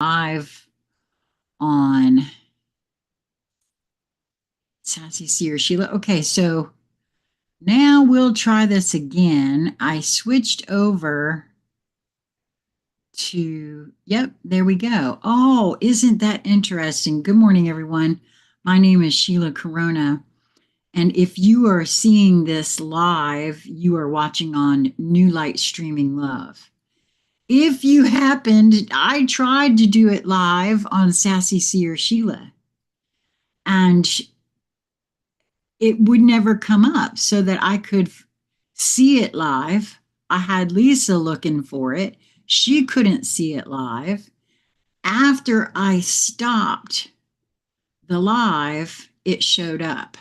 live on Sassy C or Sheila. Okay, so now we'll try this again. I switched over to, yep, there we go. Oh, isn't that interesting? Good morning, everyone. My name is Sheila Corona. And if you are seeing this live, you are watching on New Light Streaming Love. If you happened, I tried to do it live on Sassy C or Sheila, and it would never come up so that I could see it live. I had Lisa looking for it. She couldn't see it live. After I stopped the live, it showed up.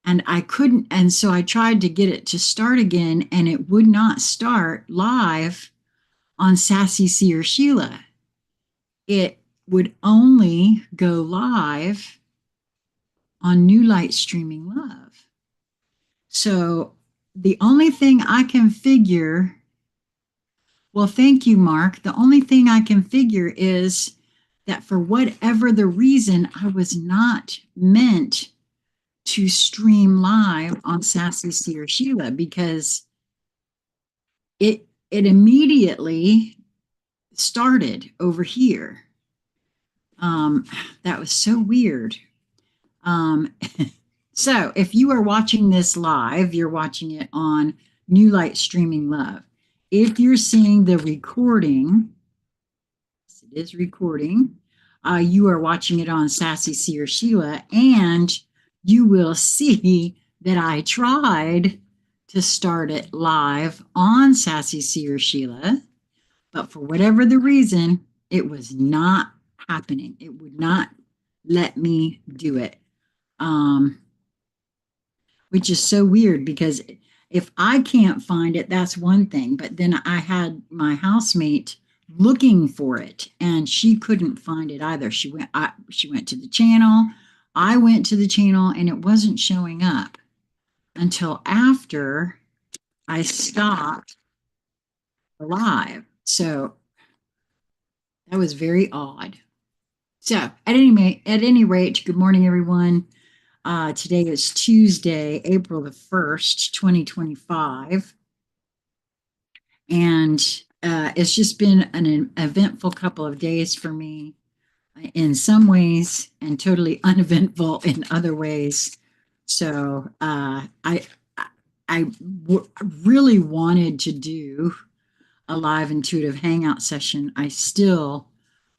And I couldn't, and so I tried to get it to start again, and it would not start live on Sassy C or Sheila. It would only go live on New Light Streaming Love. So the only thing I can figure, well, thank you, Mark. The only thing I can figure is that for whatever the reason, I was not meant to stream live on Sassy C or Sheila, because it immediately started over here. That was so weird. So if you are watching this live, you're watching it on New Light Streaming Love. If you're seeing the recording, yes, it is recording, you are watching it on Sassy C or Sheila, and you will see that I tried to start it live on Sassy C or Sheila, but for whatever the reason, it was not happening. It would not let me do it. Which is so weird, because if I can't find it, that's one thing. But then I had my housemate looking for it, and she couldn't find it either. She went to the channel. I went to the channel, and it wasn't showing up until after I stopped the live. So that was very odd. So at any rate, good morning, everyone. Today is Tuesday, April the 1st, 2025. And it's just been an eventful couple of days for me in some ways, and totally uneventful in other ways. So really wanted to do a live intuitive hangout session. I still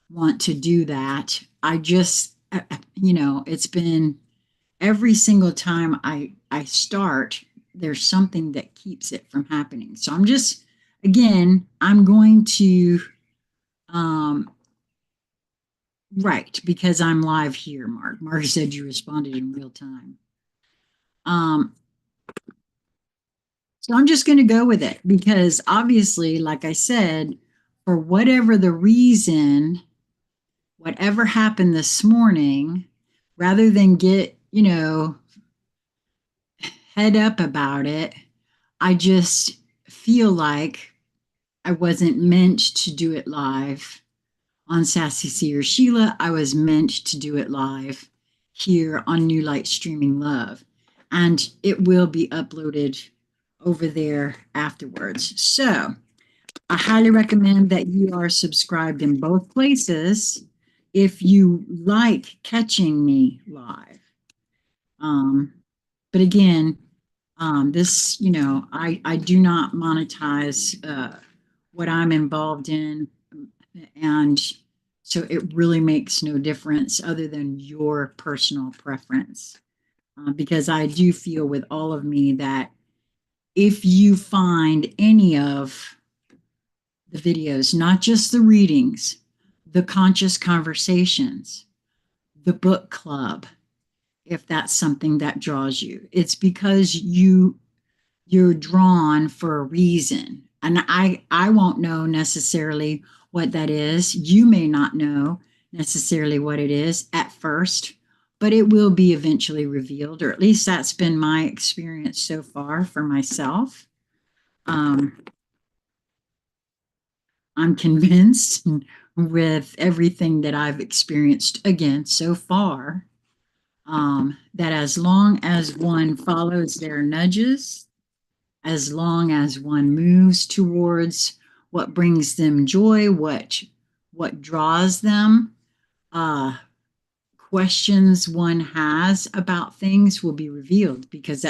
want to do that. I just, it's been every single time I start, there's something that keeps it from happening. So I'm just, again, I'm going to, right, because I'm live here, Mark. Mark said you responded in real time. So I'm just going to go with it, because obviously, like I said, for whatever the reason, whatever happened this morning, rather than get, head up about it, I just feel like I wasn't meant to do it live on Sassy C or Sheila. I was meant to do it live here on New Light Streaming Love. And it will be uploaded over there afterwards. So I highly recommend that you are subscribed in both places if you like catching me live. But again, this, I do not monetize what I'm involved in. And so it really makes no difference other than your personal preference. Because I do feel with all of me that if you find any of the videos, not just the readings, the conscious conversations, the book club, if that's something that draws you, it's because you're drawn for a reason. And I won't know necessarily what that is. You may not know necessarily what it is at first, but it will be eventually revealed, or at least that's been my experience so far for myself. I'm convinced with everything that I've experienced again so far, that as long as one follows their nudges, as long as one moves towards what brings them joy, what draws them, uh, questions one has about things will be revealed, because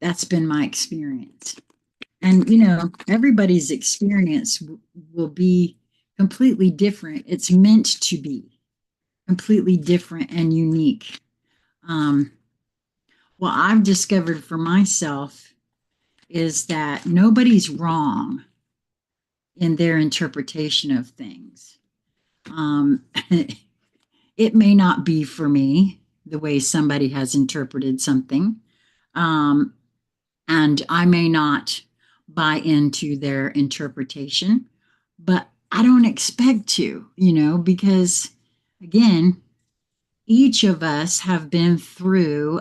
that's been my experience. And everybody's experience will be completely different. It's meant to be completely different and unique. What I've discovered for myself is that nobody's wrong in their interpretation of things. It may not be for me the way somebody has interpreted something. And I may not buy into their interpretation, but I don't expect to, because again, each of us have been through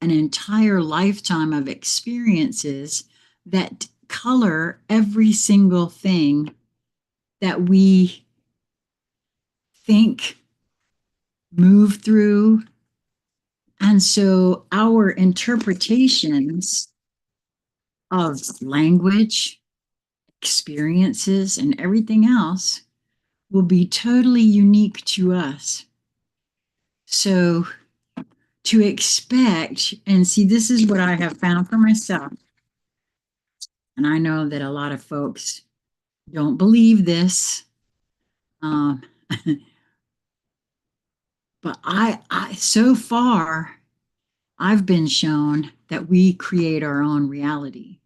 an entire lifetime of experiences that color every single thing that we think, move through. And so our interpretations of language, experiences, and everything else will be totally unique to us. So to expect, and see, this is what I have found for myself. And I know that a lot of folks don't believe this. But I so far, I've been shown that we create our own reality,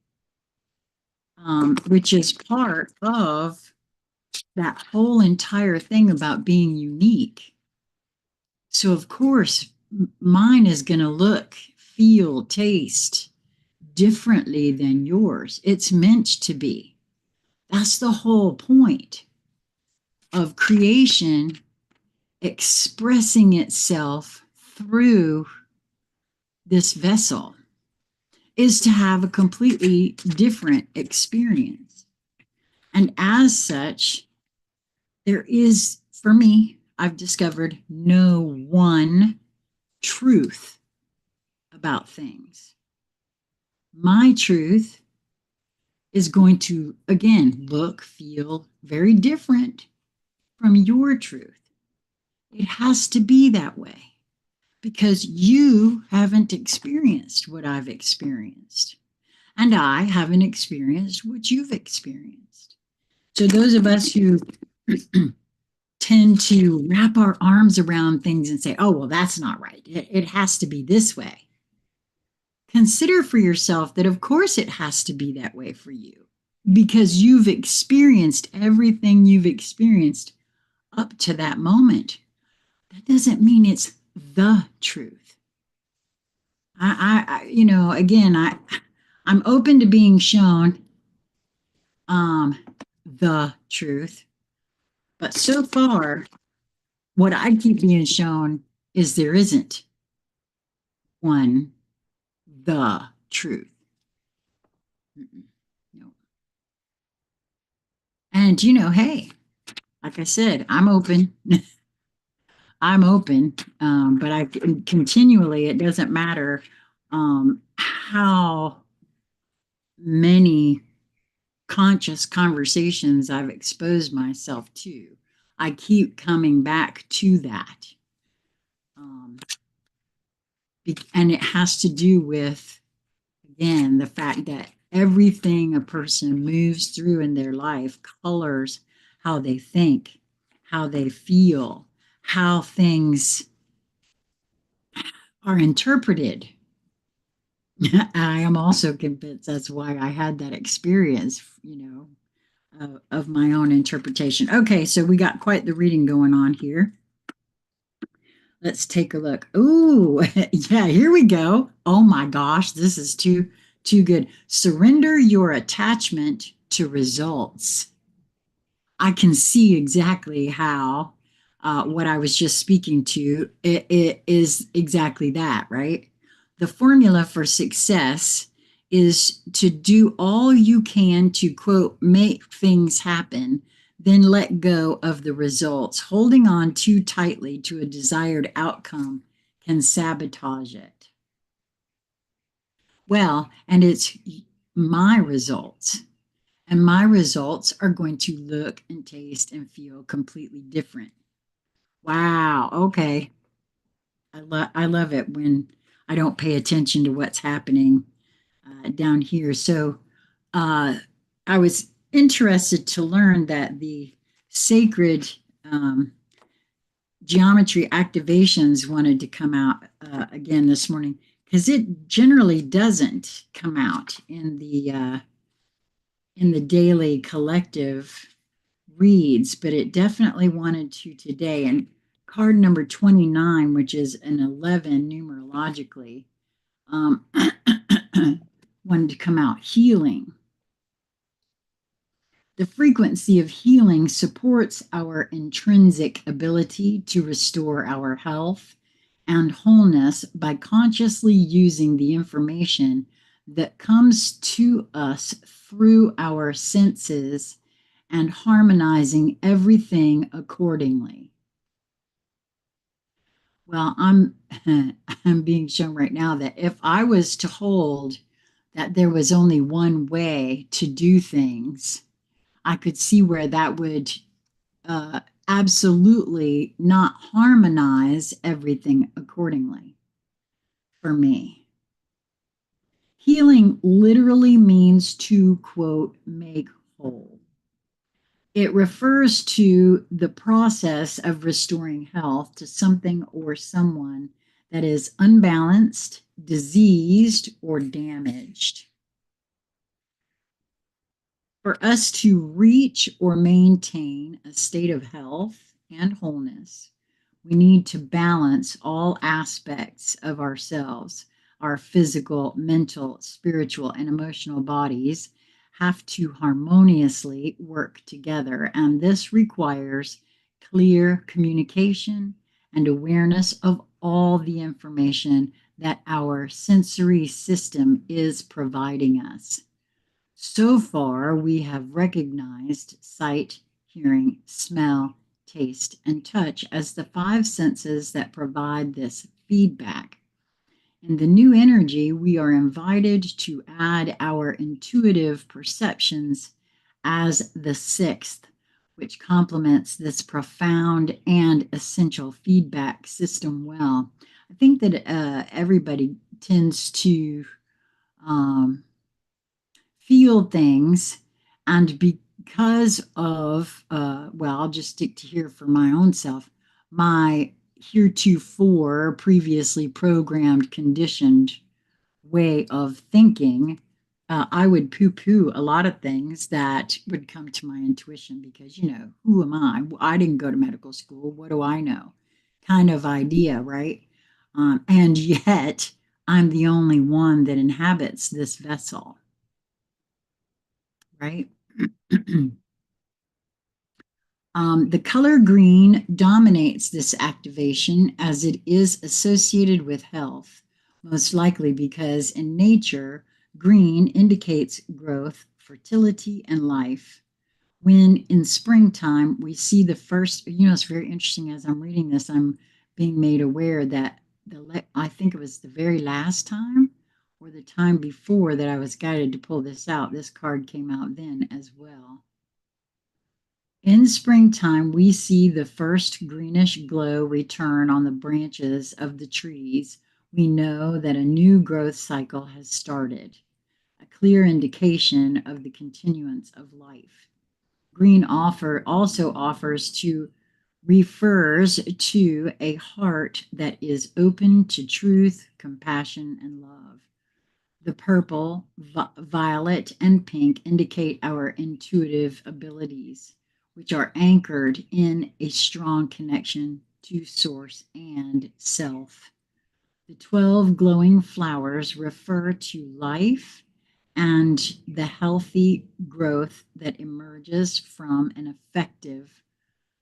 which is part of that whole entire thing about being unique. So of course, mine is going to look, feel, taste differently than yours. It's meant to be. That's the whole point of creation, expressing itself through this vessel, is to have a completely different experience. And as such, there is, for me, I've discovered no one truth about things. My truth is going to, again, look, feel very different from your truth. It has to be that way because you haven't experienced what I've experienced, and I haven't experienced what you've experienced. So those of us who tend to wrap our arms around things and say, oh, well, that's not right. It has to be this way. Consider for yourself that, of course, it has to be that way for you because you've experienced everything you've experienced up to that moment. That doesn't mean it's the truth. I'm open to being shown the truth, but so far, what I keep being shown is there isn't one the truth. No. And hey, like I said, I'm open. I'm open, but I continually, it doesn't matter how many conscious conversations I've exposed myself to. I keep coming back to that. And it has to do with, again, the fact that everything a person moves through in their life colors how they think, how they feel, how things are interpreted. I am also convinced that's why I had that experience, of my own interpretation. Okay, so we got quite the reading going on here. Let's take a look. Ooh, yeah, here we go. Oh my gosh, this is too good. Surrender your attachment to results. I can see exactly how what I was just speaking to, it is exactly that, right? The formula for success is to do all you can to, quote, make things happen then let go of the results. Holding on too tightly to a desired outcome can sabotage it. Well, and it's my results. And my results are going to look and taste and feel completely different. Wow. Okay. I love it when I don't pay attention to what's happening down here. So uh, I was interested to learn that the sacred um, geometry activations wanted to come out again this morning because it generally doesn't come out in the daily collective reads, but it definitely wanted to today. And card number 29, which is an 11 numerologically, um, wanted to come out healing. The frequency of healing supports our intrinsic ability to restore our health and wholeness by consciously using the information that comes to us through our senses and harmonizing everything accordingly. Well, I'm being shown right now that if I was to hold that there was only one way to do things, I could see where that would uh, absolutely not harmonize everything accordingly for me. Healing literally means to, quote, make whole. It refers to the process of restoring health to something or someone that is unbalanced, diseased, or damaged. For us to reach or maintain a state of health and wholeness, we need to balance all aspects of ourselves. Our physical, mental, spiritual, and emotional bodies have to harmoniously work together, and this requires clear communication and awareness of all the information that our sensory system is providing us. So far, we have recognized sight, hearing, smell, taste, and touch as the five senses that provide this feedback. In the new energy, we are invited to add our intuitive perceptions as the sixth, which complements this profound and essential feedback system well. I think that everybody tends to um, feel things, and because of well, I'll just stick to here for my own self, my heretofore previously programmed conditioned way of thinking, I would poo-poo a lot of things that would come to my intuition because, who am I didn't go to medical school, what do I know, kind of idea, right? And yet I'm the only one that inhabits this vessel, right? The color green dominates this activation as it is associated with health, most likely because in nature, green indicates growth, fertility, and life. When in springtime, we see the first, it's very interesting as I'm reading this, I'm being made aware that I think it was the very last time or the time before that I was guided to pull this out. This card came out then as well. In springtime, we see the first greenish glow return on the branches of the trees. We know that a new growth cycle has started, a clear indication of the continuance of life. Green also offers to refers to a heart that is open to truth, compassion, and love. The purple, violet, and pink indicate our intuitive abilities, which are anchored in a strong connection to source and self. The 12 glowing flowers refer to life and the healthy growth that emerges from an effective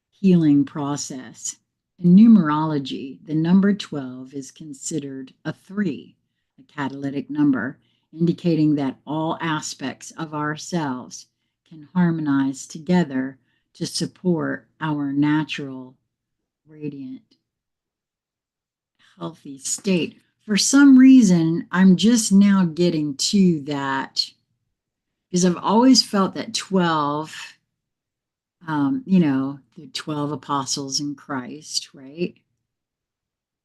healing process. In numerology, the number 12 is considered a 3, a catalytic number, indicating that all aspects of ourselves can harmonize together to support our natural, radiant, healthy state. For some reason, I'm just now getting to that because I've always felt that 12, the 12 apostles in Christ, right?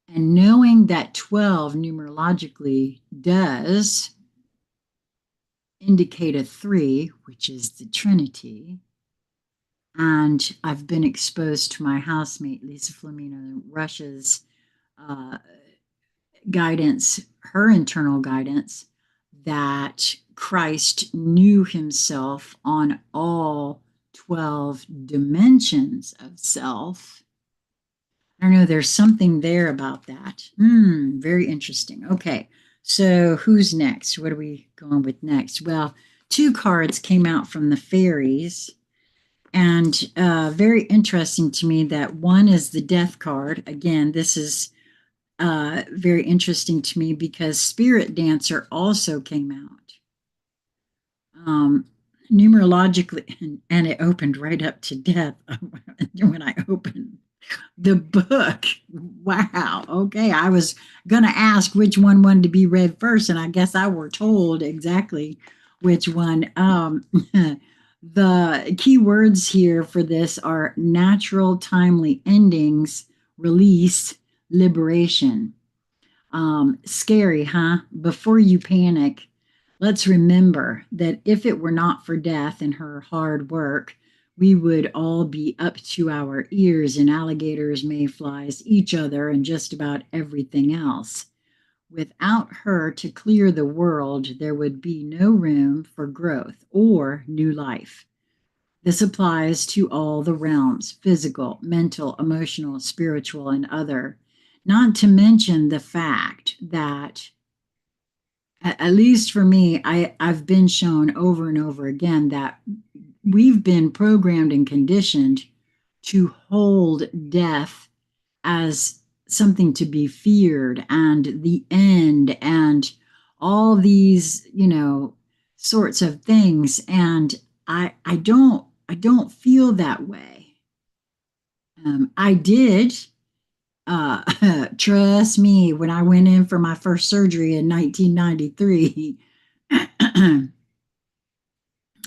And knowing that 12 numerologically does indicate a 3, which is the Trinity. And I've been exposed to my housemate, Lisa Flamino, Russia's uh, guidance, her internal guidance, that Christ knew himself on all 12 dimensions of self. I don't know, there's something there about that. Very interesting. Okay, so who's next? What are we going with next? Well, two cards came out from the fairies, and very interesting to me that one is the death card. Again, this is very interesting to me because Spirit Dancer also came out. Numerologically, and it opened right up to death when I opened the book. Wow. Okay. I was going to ask which one wanted to be read first, and I guess I were told exactly which one. The key words here for this are natural, timely endings, release, liberation. Scary, huh? Before you panic, let's remember that if it were not for death and her hard work, we would all be up to our ears in alligators, mayflies, each other, and just about everything else. Without her to clear the world, there would be no room for growth or new life. This applies to all the realms: physical, mental, emotional, spiritual, and other. Not to mention the fact that, at least for me, I've been shown over and over again that we've been programmed and conditioned to hold death as something to be feared and the end and all these, sorts of things. And I don't feel that way. I did. Trust me, when I went in for my first surgery in 1993,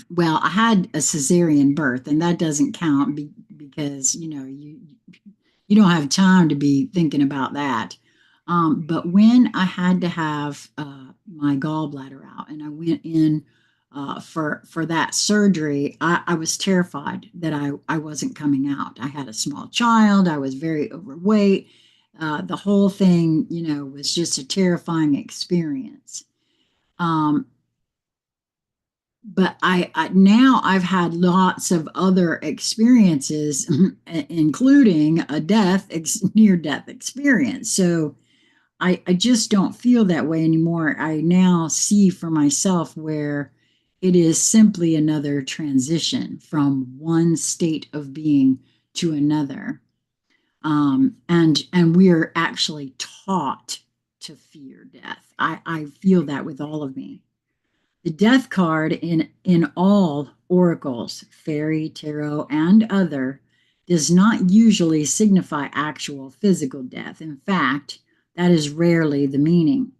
well, I had a cesarean birth, and that doesn't count because you don't have time to be thinking about that. But when I had to have my gallbladder out, and I went in for that surgery, I was terrified that I wasn't coming out. I had a small child. I was very overweight. The whole thing, was just a terrifying experience. Um, but I now I've had lots of other experiences, including a near death experience. So I just don't feel that way anymore. I now see for myself where it is simply another transition from one state of being to another. And we're actually taught to fear death. I feel that with all of me. The death card in all oracles, fairy, tarot, and other, does not usually signify actual physical death. In fact, that is rarely the meaning.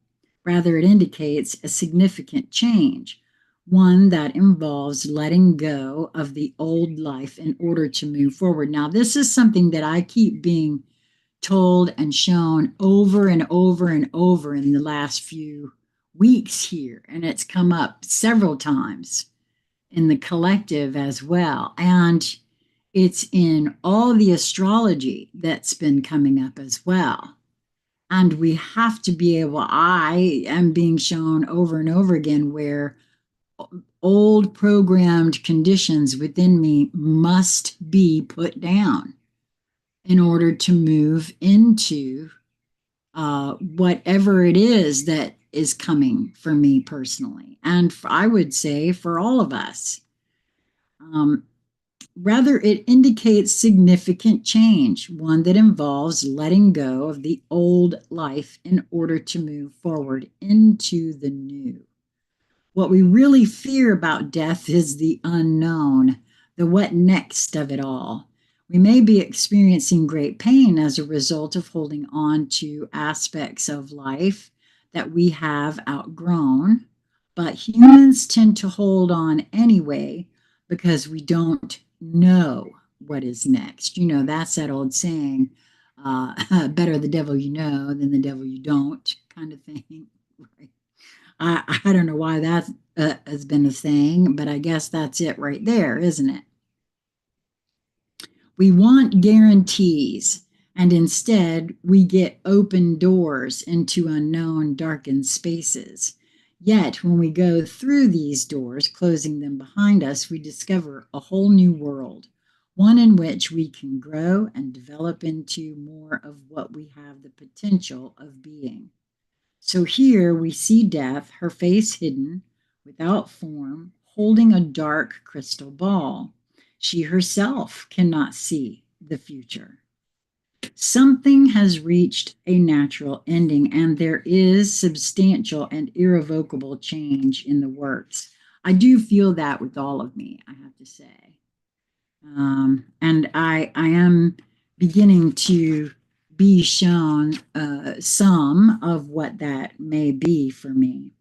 Rather, it indicates a significant change, one that involves letting go of the old life in order to move forward. Now, this is something that I keep being told and shown over and over and over in the last few weeks here. And it's come up several times in the collective as well. And it's in all the astrology that's been coming up as well. And we have to be able, I am being shown over and over again where old programmed conditions within me must be put down in order to move into whatever it is that is coming for me personally, and I would say for all of us. Um, Rather, it indicates significant change, one that involves letting go of the old life in order to move forward into the new. What we really fear about death is the unknown, the what next of it all. We may be experiencing great pain as a result of holding on to aspects of life that we have outgrown, but humans tend to hold on anyway because we don't know what is next. You know, that's that old saying, better the devil you know than the devil you don't, kind of thing. Right? I don't know why that has been a saying, but I guess that's it right there, isn't it? We want guarantees, and instead we get open doors into unknown, darkened spaces. Yet, when we go through these doors, closing them behind us, we discover a whole new world, one in which we can grow and develop into more of what we have the potential of being. So here we see Death, her face hidden, without form, holding a dark crystal ball. She herself cannot see the future. Something has reached a natural ending, and there is substantial and irrevocable change in the works. I do feel that with all of me, I have to say. And I am beginning to be shown some of what that may be for me.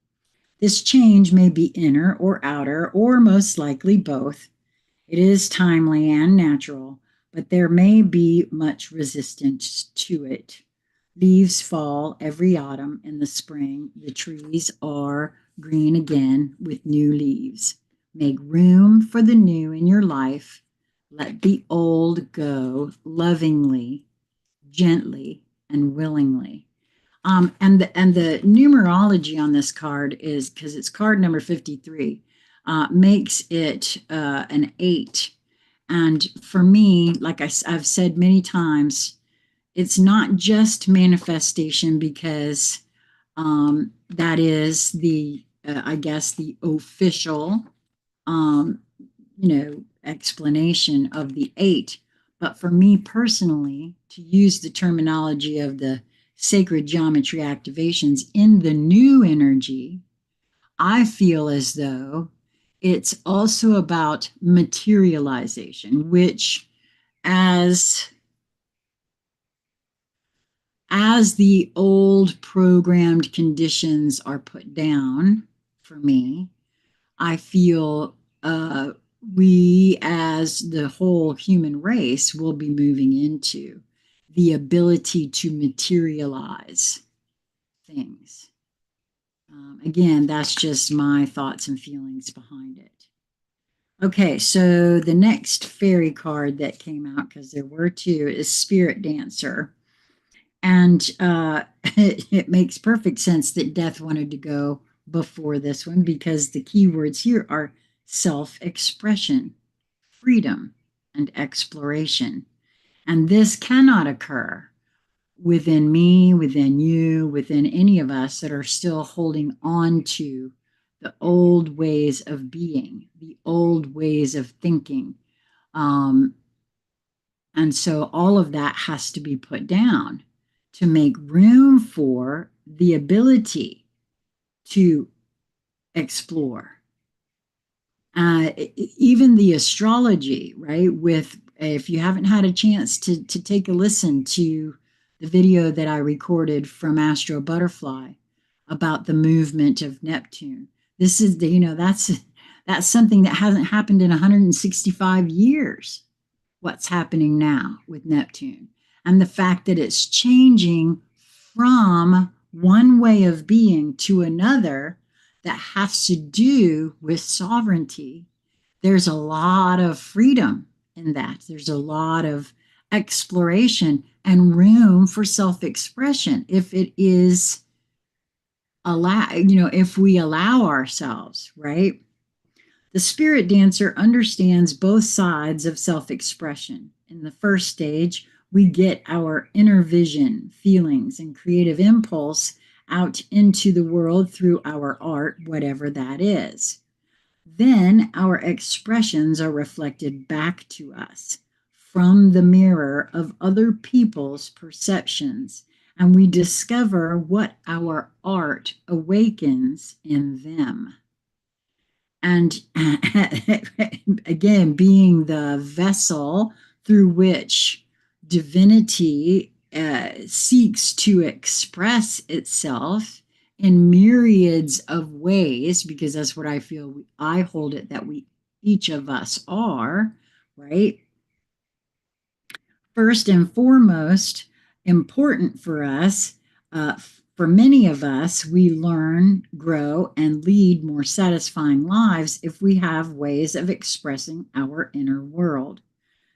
This change may be inner or outer, or most likely both. It is timely and natural, but there may be much resistance to it. Leaves fall every autumn. In the spring, the trees are green again with new leaves. Make room for the new in your life. Let the old go lovingly, gently, and willingly. And the numerology on this card is, because it's card number 53, makes it an 8. And for me, like I've said many times, it's not just manifestation, because that is the, I guess, the official, um, explanation of the 8. But for me personally, to use the terminology of the sacred geometry activations in the new energy, I feel as though it's also about materialization, which as the old programmed conditions are put down for me, I feel we, as the whole human race, will be moving into the ability to materialize things. Again, that's just my thoughts and feelings behind it. Okay, so the next fairy card that came out, because there were two, is Spirit Dancer. And it makes perfect sense that Death wanted to go before this one, because the key words here are self-expression, freedom, and exploration. And this cannot occur within me, within you, within any of us that are still holding on to the old ways of being, the old ways of thinking. And so all of that has to be put down to make room for the ability to explore. Even the astrology, right? With, if you haven't had a chance to take a listen to the video that I recorded from Astro Butterfly about the movement of Neptune, this is the, that's something that hasn't happened in 165 years. What's happening now with Neptune, and the fact that it's changing from one way of being to another that has to do with sovereignty. There's a lot of freedom in that. There's a lot of exploration and room for self-expression if it is if we allow ourselves, right? The spirit dancer understands both sides of self-expression. In the first stage, we get our inner vision, feelings, and creative impulse out into the world through our art, whatever that is. Then our expressions are reflected back to us from the mirror of other people's perceptions, and we discover what our art awakens in them. And again, being the vessel through which divinity seeks to express itself in myriads of ways, because that's what I feel I hold it that we each of us are, right? First and foremost, important for us, for many of us, we learn, grow, and lead more satisfying lives if we have ways of expressing our inner world.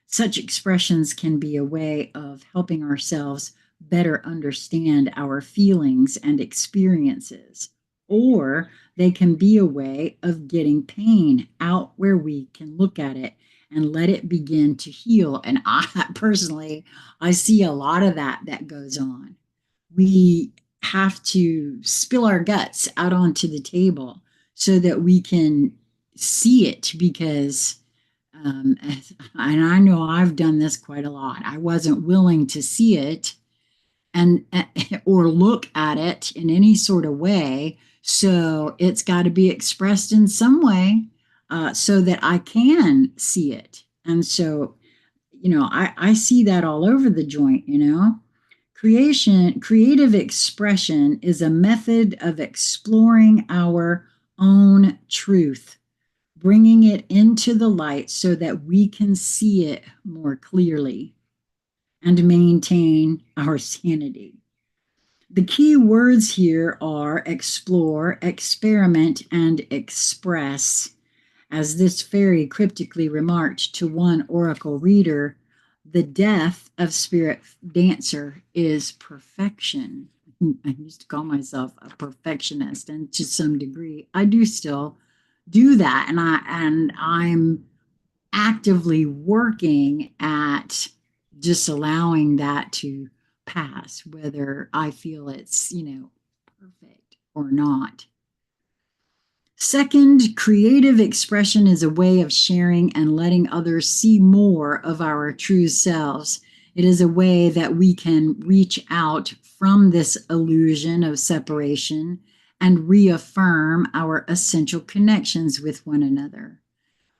Such expressions can be a way of helping ourselves better understand our feelings and experiences, or they can be a way of getting pain out where we can look at it and let it begin to heal. And I personally, I see a lot of that goes on. We have to spill our guts out onto the table so that we can see it, because and I know I've done this quite a lot. I wasn't willing to see it and or look at it in any sort of way. So it's got to be expressed in some way so that I can see it. And so, I see that all over the joint. Creative expression is a method of exploring our own truth, bringing it into the light so that we can see it more clearly and maintain our sanity. The key words here are explore, experiment, and express. As this fairy cryptically remarked to one oracle reader, the death of spirit dancer is perfection. I used to call myself a perfectionist, and to some degree, I do still do that, and I'm actively working at just allowing that to pass, whether I feel it's, perfect or not. Second, creative expression is a way of sharing and letting others see more of our true selves. It is a way that we can reach out from this illusion of separation and reaffirm our essential connections with one another.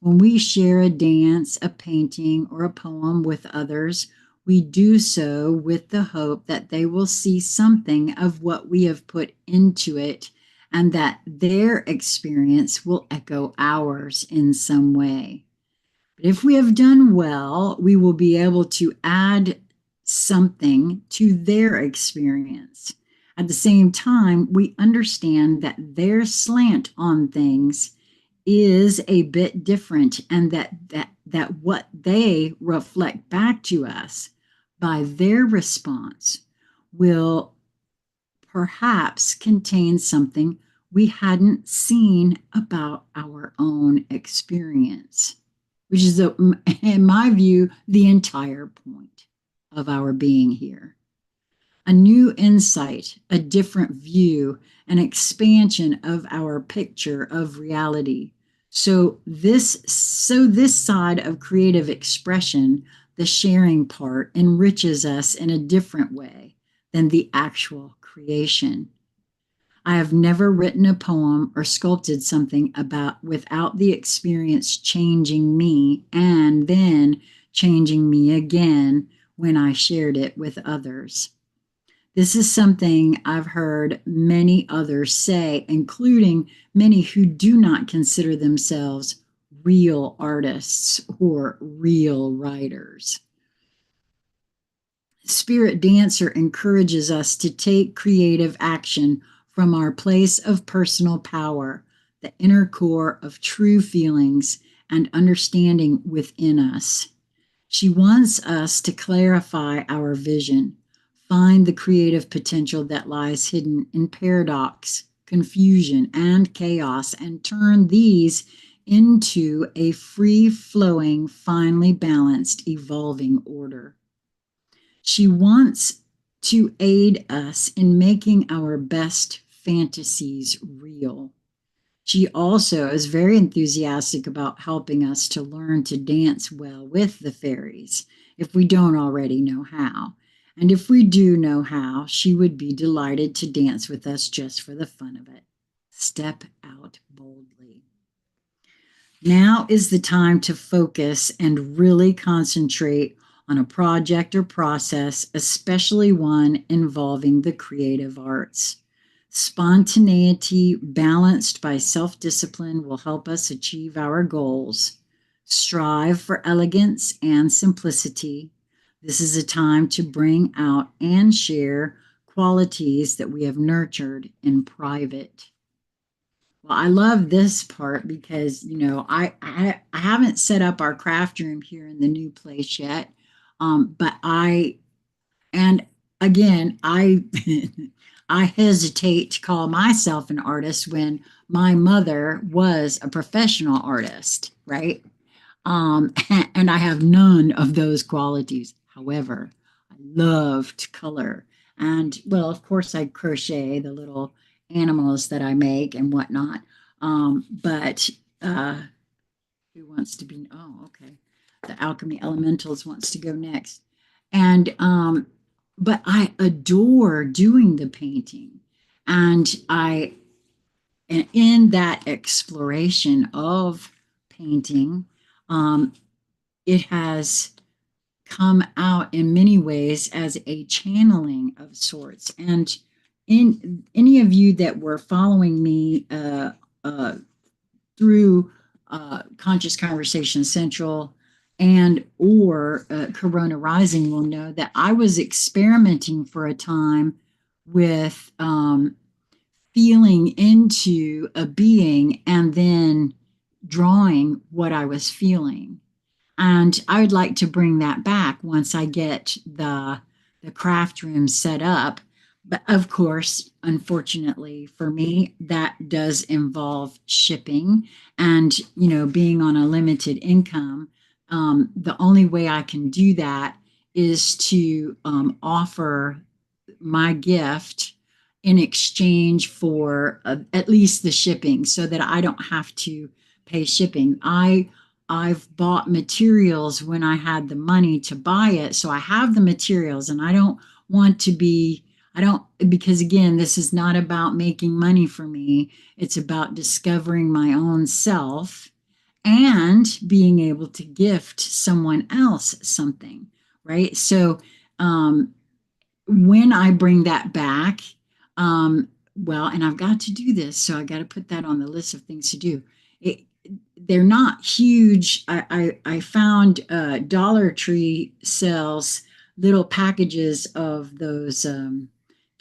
When we share a dance, a painting, or a poem with others, we do so with the hope that they will see something of what we have put into it and that their experience will echo ours in some way. But if we have done well, we will be able to add something to their experience. At the same time, we understand that their slant on things is a bit different, and that what they reflect back to us by their response will perhaps contain something we hadn't seen about our own experience, which is, in my view, the entire point of our being here. A new insight, a different view, an expansion of our picture of reality. So this side of creative expression, the sharing part, enriches us in a different way than the actual creation. I have never written a poem or sculpted something about without the experience changing me and then changing me again when I shared it with others. This is something I've heard many others say, including many who do not consider themselves real artists or real writers. Spirit Dancer encourages us to take creative action from our place of personal power, the inner core of true feelings and understanding within us. She wants us to clarify our vision, find the creative potential that lies hidden in paradox, confusion, and chaos, and turn these into a free flowing, finely balanced, evolving order. She wants to aid us in making our best fantasies real. She also is very enthusiastic about helping us to learn to dance well with the fairies if we don't already know how. And if we do know how, she would be delighted to dance with us just for the fun of it. Step out boldly. Now is the time to focus and really concentrate on a project or process, especially one involving the creative arts. Spontaneity balanced by self discipline will help us achieve our goals. Strive for elegance and simplicity. This is a time to bring out and share qualities that we have nurtured in private. Well, I love this part because I haven't set up our craft room here in the new place yet, but I and again I I hesitate to call myself an artist when my mother was a professional artist, right? And I have none of those qualities. However, I love to color. And well, of course, I crochet the little animals that I make and whatnot. But who wants to be? Oh, okay. The Alchemy Elementals wants to go next. And, but I adore doing the painting. And and in that exploration of painting, um, it has come out in many ways as a channeling of sorts. And in any of you that were following me uh, through Conscious Conversation Central and or Corona Rising will know that I was experimenting for a time with feeling into a being and then drawing what I was feeling. And I would like to bring that back once I get the craft room set up. But of course, unfortunately for me, that does involve shipping and being on a limited income. The only way I can do that is to offer my gift in exchange for at least the shipping so that I don't have to pay shipping. I've bought materials when I had the money to buy it. So I have the materials and I don't want to be, I don't, because again, this is not about making money for me. It's about discovering my own self and being able to gift someone else something, right? So, um, when I bring that back, well, and I've got to do this, so I got to put that on the list of things to do. It, they're not huge. I found Dollar Tree sells little packages of those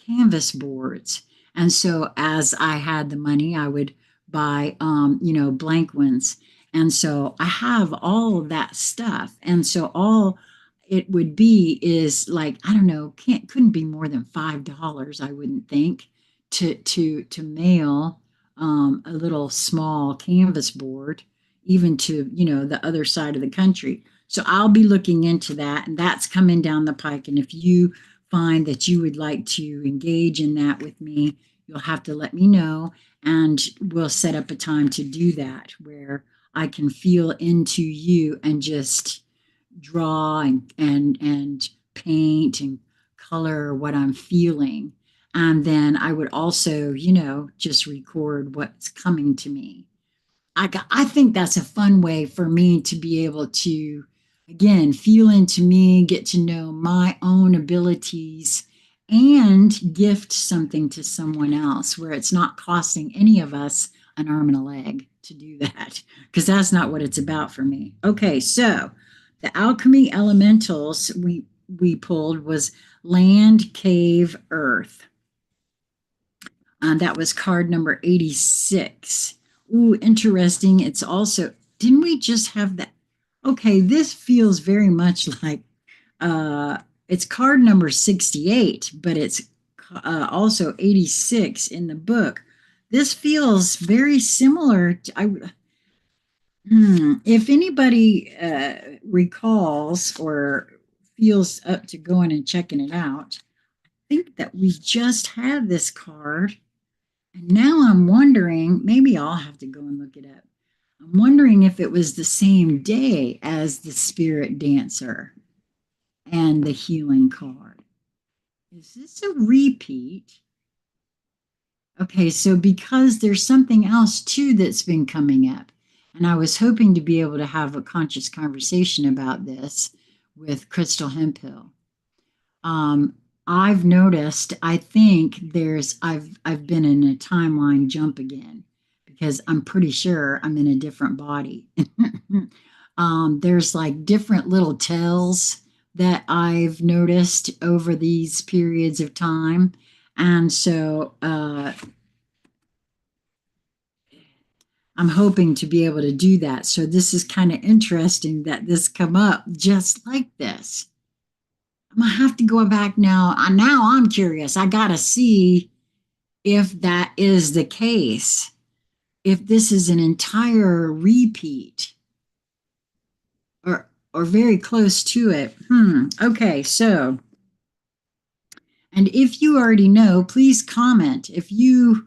canvas boards, and so as I had the money, I would buy blank ones, and so I have all of that stuff, and so all it would be is like I don't know, couldn't be more than $5, I wouldn't think, to mail a little small canvas board, even to the other side of the country. So I'll be looking into that, and that's coming down the pike. And if you find that you would like to engage in that with me, you'll have to let me know, and we'll set up a time to do that where I can feel into you and just draw and paint and color what I'm feeling. And then I would also, just record what's coming to me. I think that's a fun way for me to be able to, again, feel into me, get to know my own abilities, and gift something to someone else where it's not costing any of us an arm and a leg to do that, because that's not what it's about for me. Okay, so the alchemy elementals we pulled was land, cave, earth. That was card number 86. Ooh, interesting. It's also, didn't we just have that? Okay, this feels very much like it's card number 68, but it's also 86 in the book. This feels very similar to, if anybody recalls or feels up to going and checking it out, I think that we just had this card. And now I'm wondering, maybe I'll have to go and look it up. I'm wondering if it was the same day as the Spirit Dancer and the Healing card. Is this a repeat? Okay, so because there's something else too that's been coming up. And I was hoping to be able to have a conscious conversation about this with Crystal Hemphill. Um, I've noticed, I think I've been in a timeline jump again because I'm pretty sure I'm in a different body. There's like different little tells that I've noticed over these periods of time. And so I'm hoping to be able to do that. So this is kind of interesting that this come up just like this. I'm gonna have to go back now. Now I'm curious. I gotta see if that is the case. If this is an entire repeat or very close to it. Okay, so and if you already know, please comment. If you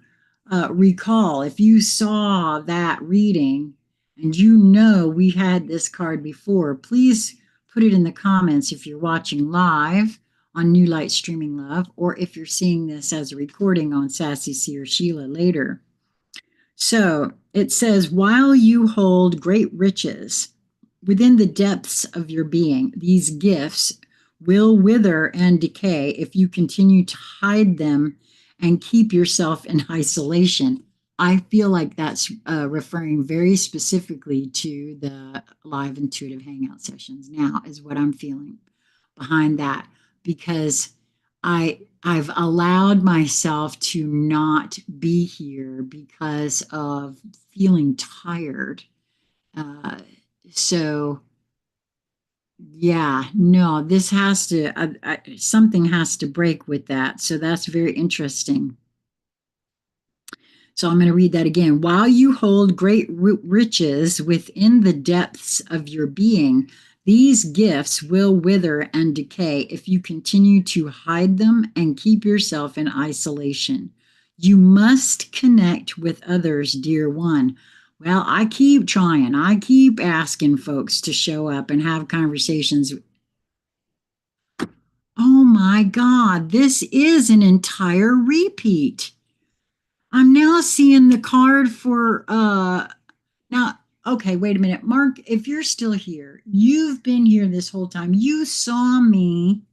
recall, if you saw that reading and you know we had this card before, please put it in the comments if you're watching live on New Light Streaming Love, or if you're seeing this as a recording on Sassy C or Sheila later. So it says, while you hold great riches within the depths of your being, these gifts will wither and decay if you continue to hide them and keep yourself in isolation. I feel like that's referring very specifically to the live intuitive hangout sessions now, is what I'm feeling behind that, because I've allowed myself to not be here because of feeling tired. Uh, so yeah, no, this has to something has to break with that. So that's very interesting. So I'm going to read that again. While you hold great riches within the depths of your being, these gifts will wither and decay if you continue to hide them and keep yourself in isolation. You must connect with others, dear one. Well, I keep trying. I keep asking folks to show up and have conversations. Oh my God, this is an entire repeat. I'm now seeing the card for now. Okay, wait a minute. Mark, if you're still here, you've been here this whole time. You saw me.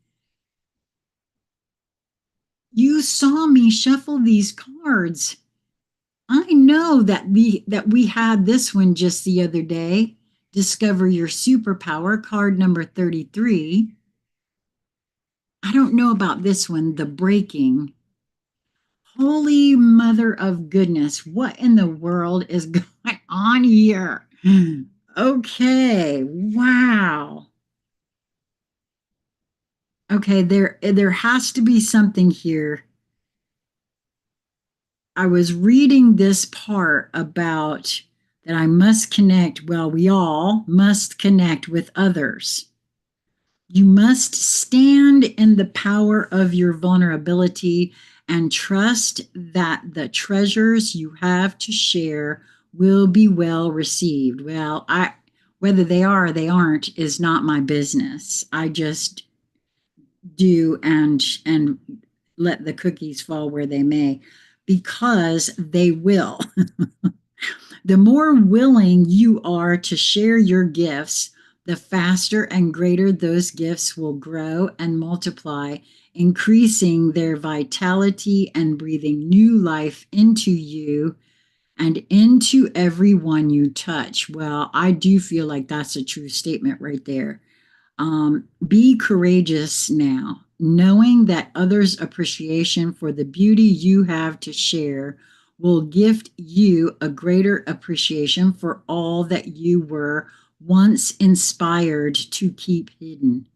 You saw me shuffle these cards. I know that we had this one just the other day. Discover your superpower, card number 33. I don't know about this one, the breaking. Holy mother of goodness, what in the world is going on here? Okay, wow. Okay, there has to be something here. I was reading this part about that I must connect, well, we all must connect with others. You must stand in the power of your vulnerability and trust that the treasures you have to share will be well received. Well, whether they are or they aren't is not my business. I just do and let the cookies fall where they may, because they will. The more willing you are to share your gifts, the faster and greater those gifts will grow and multiply, increasing their vitality and breathing new life into you and into everyone you touch. Well, I do feel like that's a true statement right there. Be courageous now, knowing that others' appreciation for the beauty you have to share will gift you a greater appreciation for all that you were once inspired to keep hidden.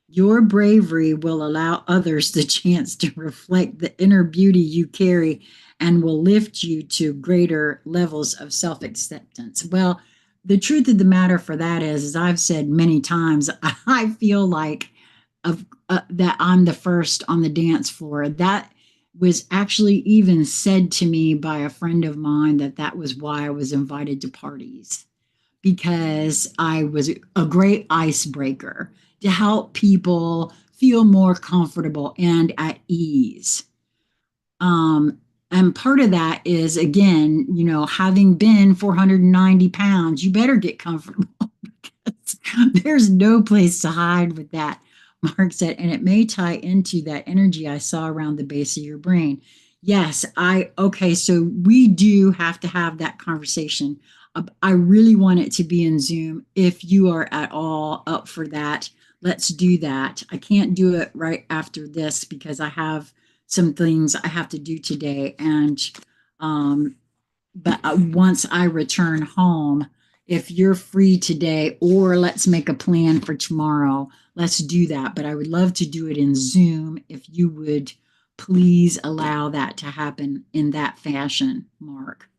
Your bravery will allow others the chance to reflect the inner beauty you carry and will lift you to greater levels of self acceptance. Well, the truth of the matter for that is, as I've said many times, I feel like that I'm the first on the dance floor. That was actually even said to me by a friend of mine, that was why I was invited to parties, because I was a great icebreaker to help people feel more comfortable and at ease. Um, And part of that is, again, having been 490 pounds, you better get comfortable. There's no place to hide with that, Mark said. And it may tie into that energy I saw around the base of your brain. Yes, okay, so we do have to have that conversation. I really want it to be in Zoom. If you are at all up for that, let's do that. I can't do it right after this because I have some things I have to do today. Um, but once I return home, if you're free today, or let's make a plan for tomorrow, let's do that. But I would love to do it in Zoom if you would please allow that to happen in that fashion, Mark,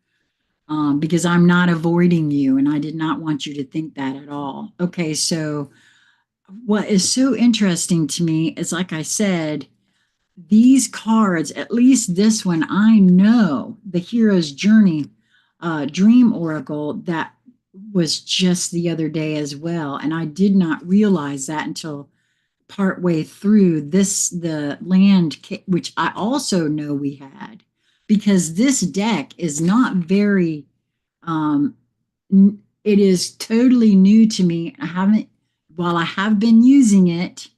because I'm not avoiding you and I did not want you to think that at all. Okay, so what is so interesting to me is, like I said, these cards, at least this one, I know the hero's journey dream oracle that was just the other day as well. And I did not realize that until partway through this, the land, which I also know we had, because this deck is not very, um, it is totally new to me. While I have been using it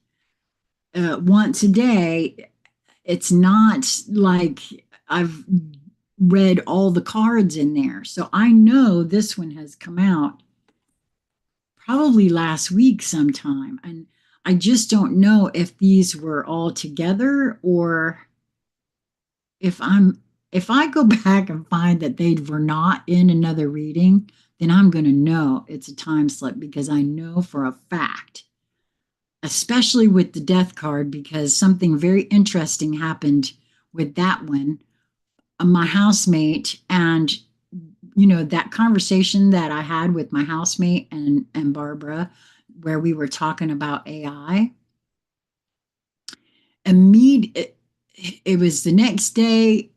once a day, it's not like I've read all the cards in there. So I know this one has come out probably last week sometime. And I just don't know if these were all together, or if I go back and find that they were not in another reading, then I'm going to know it's a time slip, because I know for a fact, especially with the death card, because something very interesting happened with that one. My housemate, and that conversation that I had with my housemate and Barbara, where we were talking about AI. It was the next day.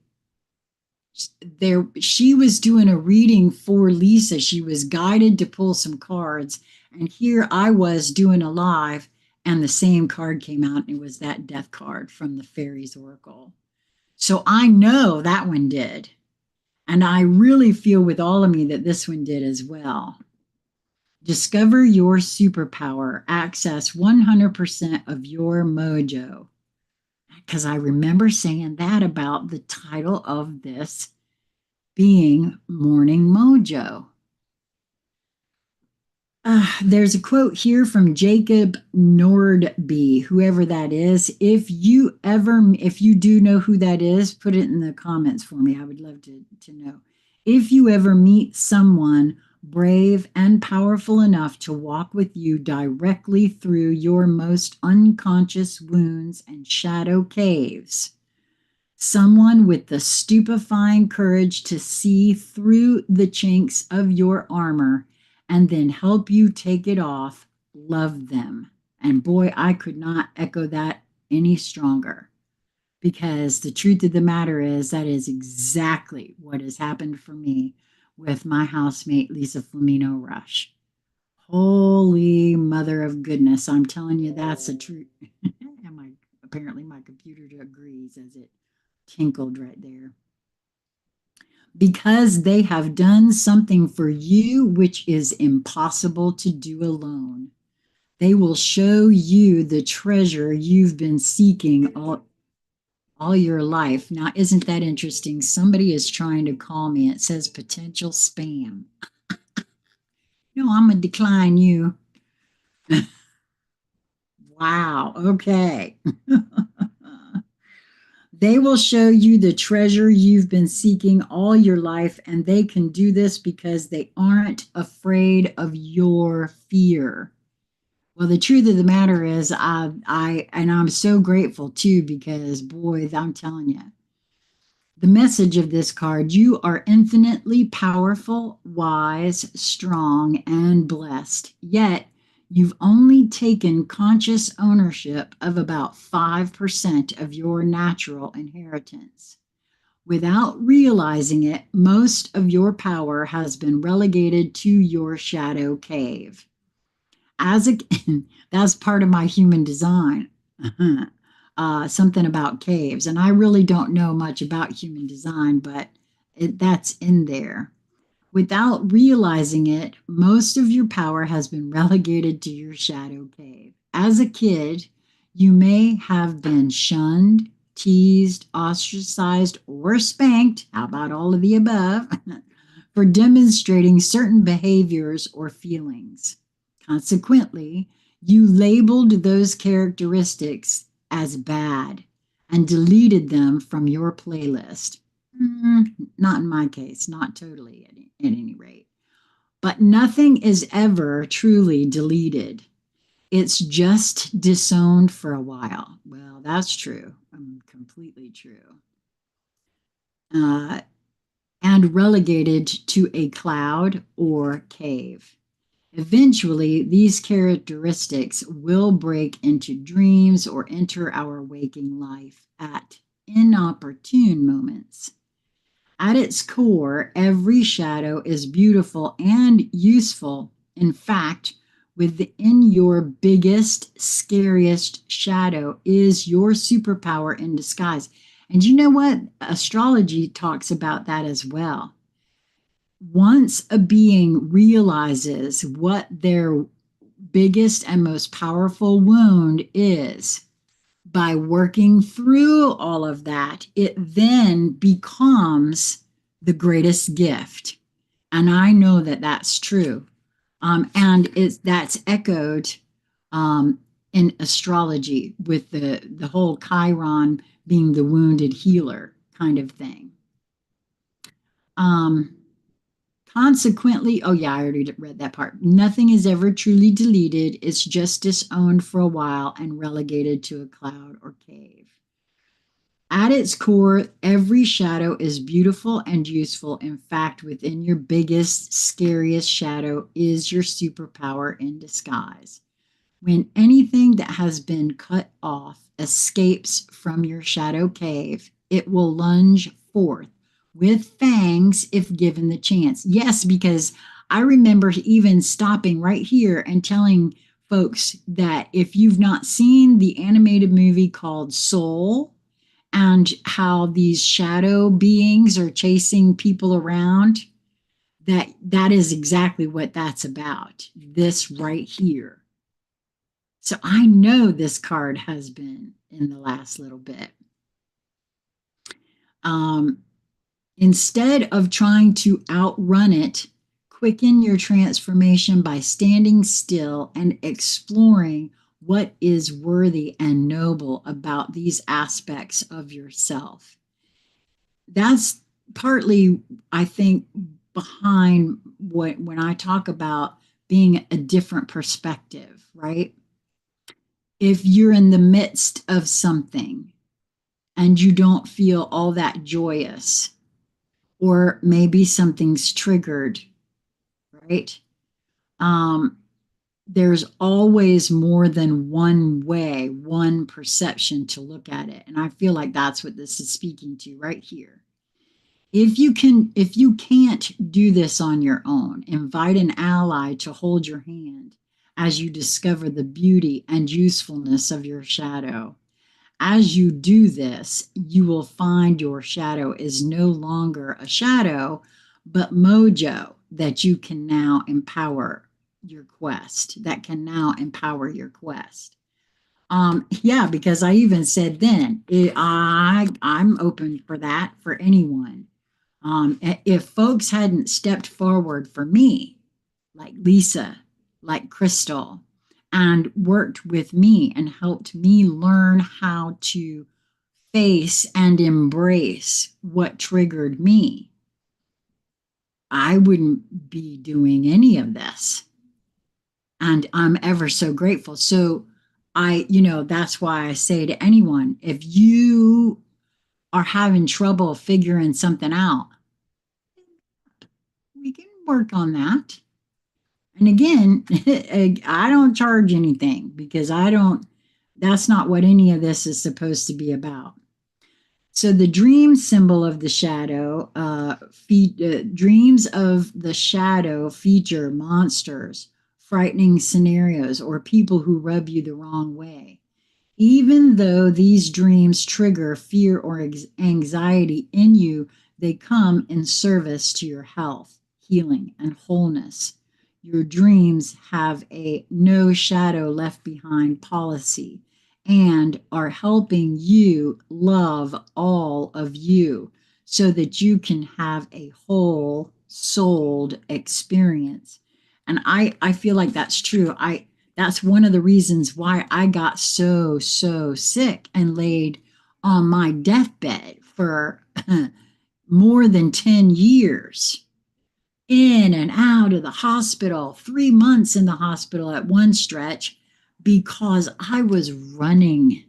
There, she was doing a reading for Lisa. She was guided to pull some cards, and here I was doing a live, and the same card came out, and it was that death card from the Fairies Oracle. So I know that one did. And I really feel with all of me that this one did as well. Discover your superpower. Access 100% of your mojo. Because I remember saying that about the title of this being Morning Mojo. There's a quote here from Jacob Nordby, whoever that is. If you do know who that is, put it in the comments for me. I would love to know. If you ever meet someone brave and powerful enough to walk with you directly through your most unconscious wounds and shadow caves, someone with the stupefying courage to see through the chinks of your armor and then help you take it off, love them. And boy, I could not echo that any stronger, because the truth of the matter is that is exactly what has happened for me with my housemate, Lisa Flamino Rush. Holy mother of goodness. I'm telling you, that's the truth. And apparently my computer agrees as it tinkled right there. Because they have done something for you which is impossible to do alone. They will show you the treasure you've been seeking all your life. Now, isn't that interesting? Somebody is trying to call me. It says potential spam. No, I'm going to decline you. Wow. Okay. They will show you the treasure you've been seeking all your life, and they can do this because they aren't afraid of your fear. Well, the truth of the matter is, I'm so grateful too, because boy, I'm telling you, the message of this card: you are infinitely powerful, wise, strong, and blessed. Yet you've only taken conscious ownership of about 5% of your natural inheritance. Without realizing it, most of your power has been relegated to your shadow cave. As a, that's part of my human design. something about caves, and I really don't know much about human design, but that's in there. Without realizing it, most of your power has been relegated to your shadow cave. As a kid, you may have been shunned, teased, ostracized, or spanked. How about all of the above? For demonstrating certain behaviors or feelings. Consequently, you labeled those characteristics as bad and deleted them from your playlist. Not in my case, not totally at any rate. But nothing is ever truly deleted. It's just disowned for a while. Well, that's true. Completely true. Uh, and relegated to a cloud or cave. Eventually, these characteristics will break into dreams or enter our waking life at inopportune moments. At its core, every shadow is beautiful and useful. In fact, within your biggest, scariest shadow is your superpower in disguise. And you know what? Astrology talks about that as well. Once a being realizes what their biggest and most powerful wound is, by working through all of that, it then becomes the greatest gift. And I know that that's true. And that's echoed in astrology with the whole Chiron being the wounded healer kind of thing. Um, Consequently, oh yeah, I already read that part. Nothing is ever truly deleted. It's just disowned for a while and relegated to a cloud or cave. At its core, every shadow is beautiful and useful. In fact, within your biggest, scariest shadow is your superpower in disguise. When anything that has been cut off escapes from your shadow cave, it will lunge forth with fangs if given the chance. Yes, because I remember even stopping right here and telling folks that if you've not seen the animated movie called Soul, and how these shadow beings are chasing people around, that is exactly what that's about, this right here. So I know this card has been in the last little bit. Instead of trying to outrun it, quicken your transformation by standing still and exploring what is worthy and noble about these aspects of yourself. That's partly, I think, behind what when I talk about being a different perspective, right? If you're in the midst of something and you don't feel all that joyous, or maybe something's triggered, right? Um, there's always more than one way, one perception to look at it. And I feel like that's what this is speaking to right here. If you can't do this on your own, invite an ally to hold your hand as you discover the beauty and usefulness of your shadow. As you do this, you will find your shadow is no longer a shadow, but mojo that you can now empower your quest, that can now empower your quest. Yeah, because I even said then, I'm open for that for anyone. If folks hadn't stepped forward for me, like Lisa, like Crystal, and worked with me and helped me learn how to face and embrace what triggered me, I wouldn't be doing any of this. And I'm ever so grateful. So that's why I say to anyone, if you are having trouble figuring something out, we can work on that. And again, I don't charge anything because that's not what any of this is supposed to be about. So the dream symbol of the shadow, dreams of the shadow feature monsters, frightening scenarios, or people who rub you the wrong way. Even though these dreams trigger fear or anxiety in you, they come in service to your health, healing, and wholeness. Your dreams have a no shadow left behind policy and are helping you love all of you so that you can have a whole souled experience. And I feel like that's true. That's one of the reasons why I got so sick and laid on my deathbed for more than 10 years, in and out of the hospital, 3 months in the hospital at one stretch, because I was running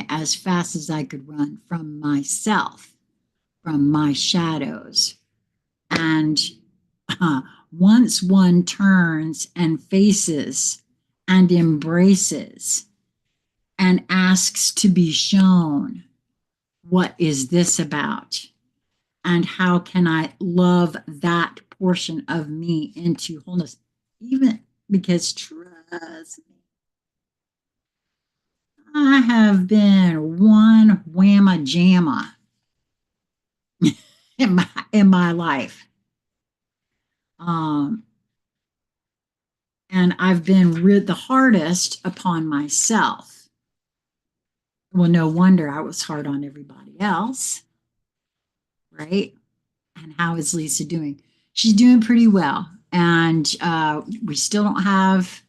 as fast as I could run from myself, from my shadows. And once one turns and faces and embraces and asks to be shown, what is this about? And how can I love that portion of me into wholeness? Even because, trust me, I have been one whamma jamma in my life. Um, and I've been the hardest upon myself. Well, no wonder I was hard on everybody else, right? And how is Lisa doing? She's doing pretty well, and we still don't have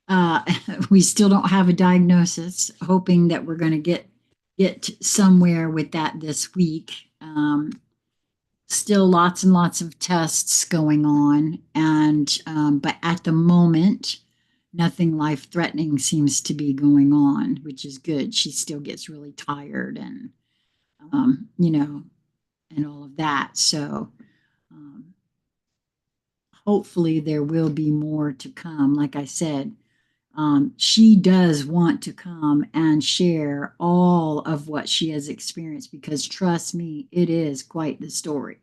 uh, we still don't have a diagnosis. Hoping that we're going to get somewhere with that this week. Still lots and lots of tests going on, and but at the moment, nothing life threatening seems to be going on, which is good. She still gets really tired, and you know, and all of that. So hopefully there will be more to come. Like I said, she does want to come and share all of what she has experienced, because trust me, it is quite the story.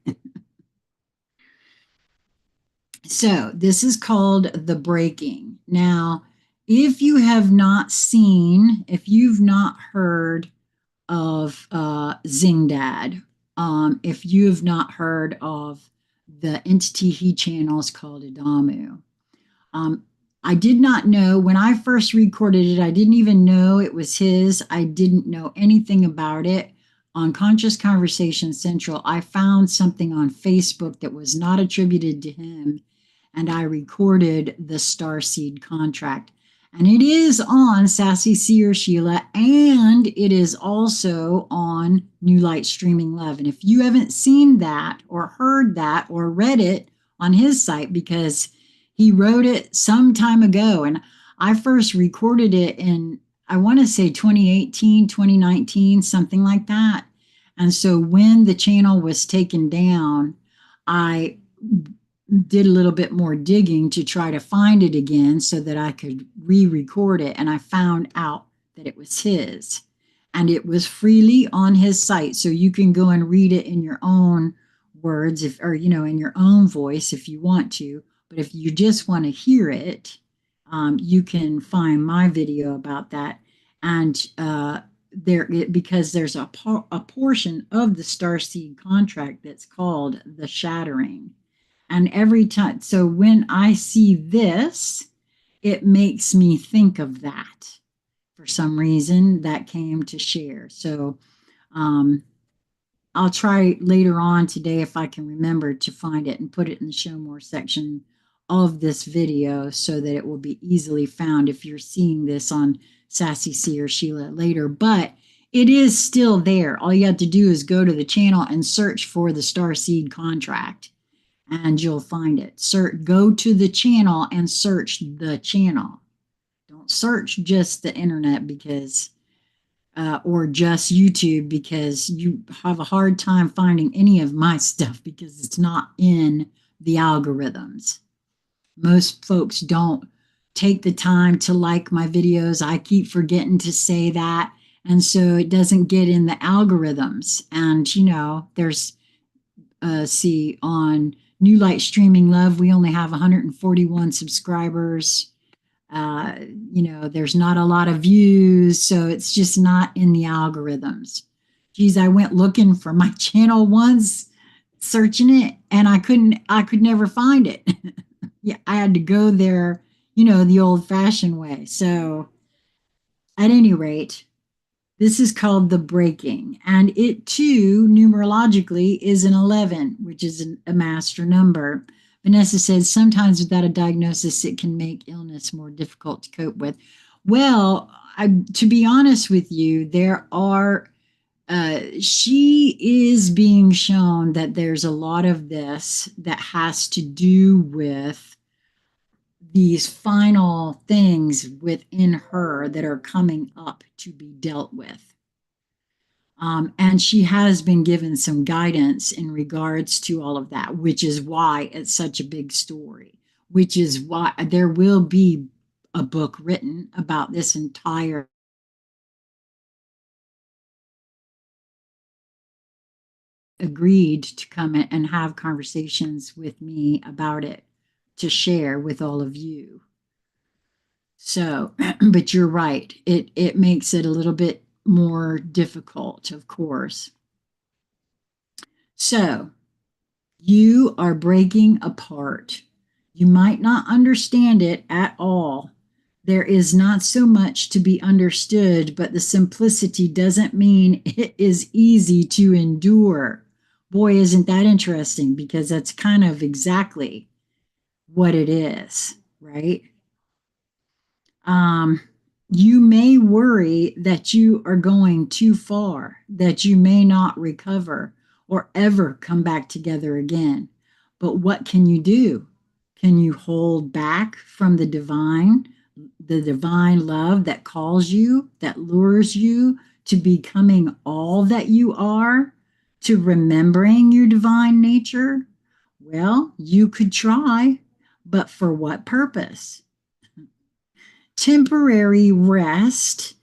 So this is called The Breaking. Now, if you have not seen, if you've not heard of Zingdad, if you have not heard of the entity he channels called Adamu, um, I did not know when I first recorded it. I didn't even know it was his. I didn't know anything about it. On Conscious Conversation Central, I found something on Facebook that was not attributed to him, and I recorded the Starseed contract. And it is on Sassy Seer Sheila, and it is also on New Light Streaming Love. And if you haven't seen that or heard that or read it on his site, because he wrote it some time ago, and I first recorded it in, I want to say 2018, 2019, something like that. And so when the channel was taken down, I did a little bit more digging to try to find it again so that I could re-record it. And I found out that it was his, and it was freely on his site. So you can go and read it in your own words, if, or, in your own voice if you want to. But if you just want to hear it, you can find my video about that. And because there's a portion of the Starseed contract that's called the shattering. And every time, so when I see this, it makes me think of that. For some reason, that came to share. So I'll try later on today, if I can remember, to find it and put it in the show more section of this video so that it will be easily found if you're seeing this on Sassy C or Sheila later. But it is still there. All you have to do is go to the channel and search for the Starseed contract, and you'll find it. Go to the channel and search the channel. Don't search just the internet, because or just YouTube, because you have a hard time finding any of my stuff because it's not in the algorithms. Most folks don't take the time to like my videos. I keep forgetting to say that. And so it doesn't get in the algorithms. And, there's, see, on New Light Streaming Love, we only have 141 subscribers. uh, there's not a lot of views, so it's just not in the algorithms. Geez, I went looking for my channel once, searching it, and I could never find it. Yeah, I had to go there, the old fashioned way. So at any rate, this is called the breaking, and it too, numerologically, is an 11, which is a master number. Vanessa says sometimes without a diagnosis, it can make illness more difficult to cope with. Well, to be honest with you, she is being shown that there's a lot of this that has to do with these final things within her that are coming up to be dealt with. And she has been given some guidance in regards to all of that, which is why it's such a big story, which is why there will be a book written about this entire agreed to come and have conversations with me about it to share with all of you. So, but you're right. It makes it a little bit more difficult, of course. So, you are breaking apart. You might not understand it at all. There is not so much to be understood, but the simplicity doesn't mean it is easy to endure. Boy, isn't that interesting, because that's kind of exactly what it is, right? Um, you may worry that you are going too far, that you may not recover or ever come back together again. But what can you do? Can you hold back from the divine love that calls you, that lures you to becoming all that you are, to remembering your divine nature? Well, you could try, but for what purpose? Temporary rest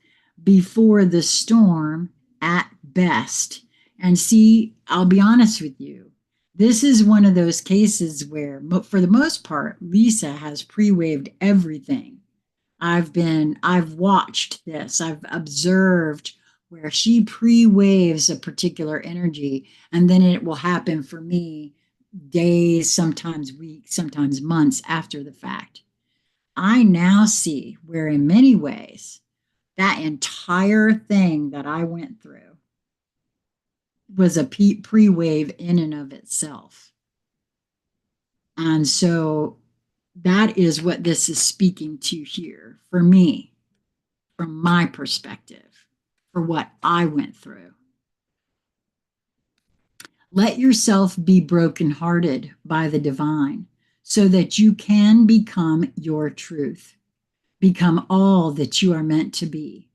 before the storm at best. And see, I'll be honest with you. This is one of those cases where, for the most part, Lisa has pre-waved everything. I've watched this, I've observed where she pre-waves a particular energy, and then it will happen for me days, sometimes weeks, sometimes months after the fact. I now see where, in many ways, that entire thing that I went through was a pre wave in and of itself. And so that is what this is speaking to here for me, from my perspective, for what I went through. Let yourself be brokenhearted by the divine so that you can become your truth, become all that you are meant to be.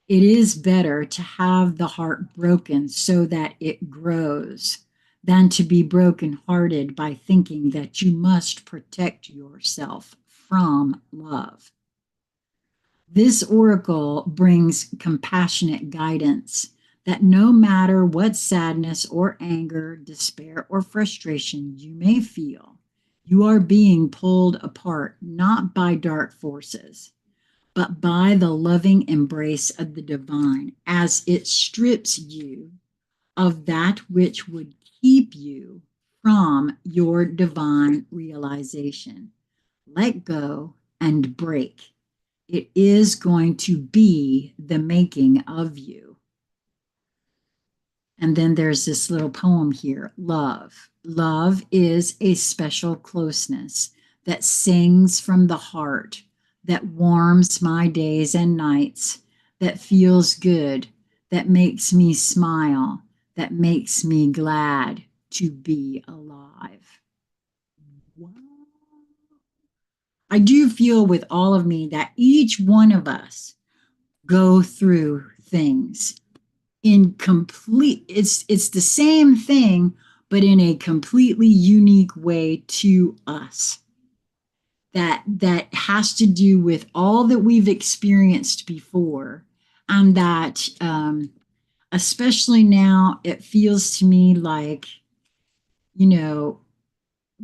It is better to have the heart broken so that it grows than to be brokenhearted by thinking that you must protect yourself from love. This oracle brings compassionate guidance that no matter what sadness or anger, despair, or frustration you may feel, you are being pulled apart not by dark forces, but by the loving embrace of the divine, as it strips you of that which would keep you from your divine realization. Let go and break. It is going to be the making of you. And then there's this little poem here, Love. Love is a special closeness that sings from the heart, that warms my days and nights, that feels good, that makes me smile, that makes me glad to be alive. Wow. I do feel with all of me that each one of us go through things in complete, it's the same thing, but in a completely unique way to us. That has to do with all that we've experienced before, and that especially now it feels to me like,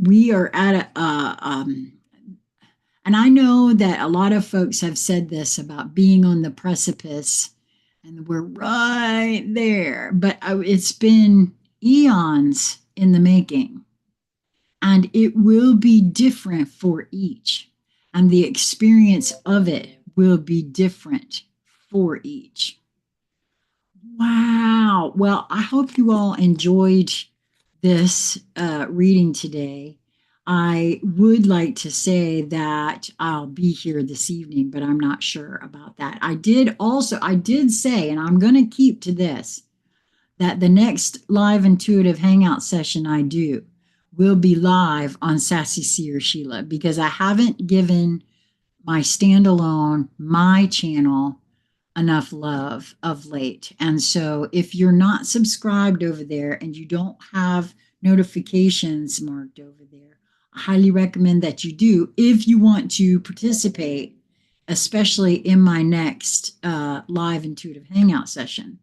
we are at And I know that a lot of folks have said this about being on the precipice, and we're right there. But it's been eons in the making, and it will be different for each. And the experience of it will be different for each. Wow. Well, I hope you all enjoyed this reading today. I would like to say that I'll be here this evening, but I'm not sure about that. I did say, and I'm going to keep to this, that the next live intuitive hangout session I do will be live on Sassy Seer Sheila, because I haven't given my standalone, my channel, enough love of late. And so if you're not subscribed over there and you don't have notifications marked over there, I highly recommend that you do if you want to participate, especially in my next live intuitive hangout session.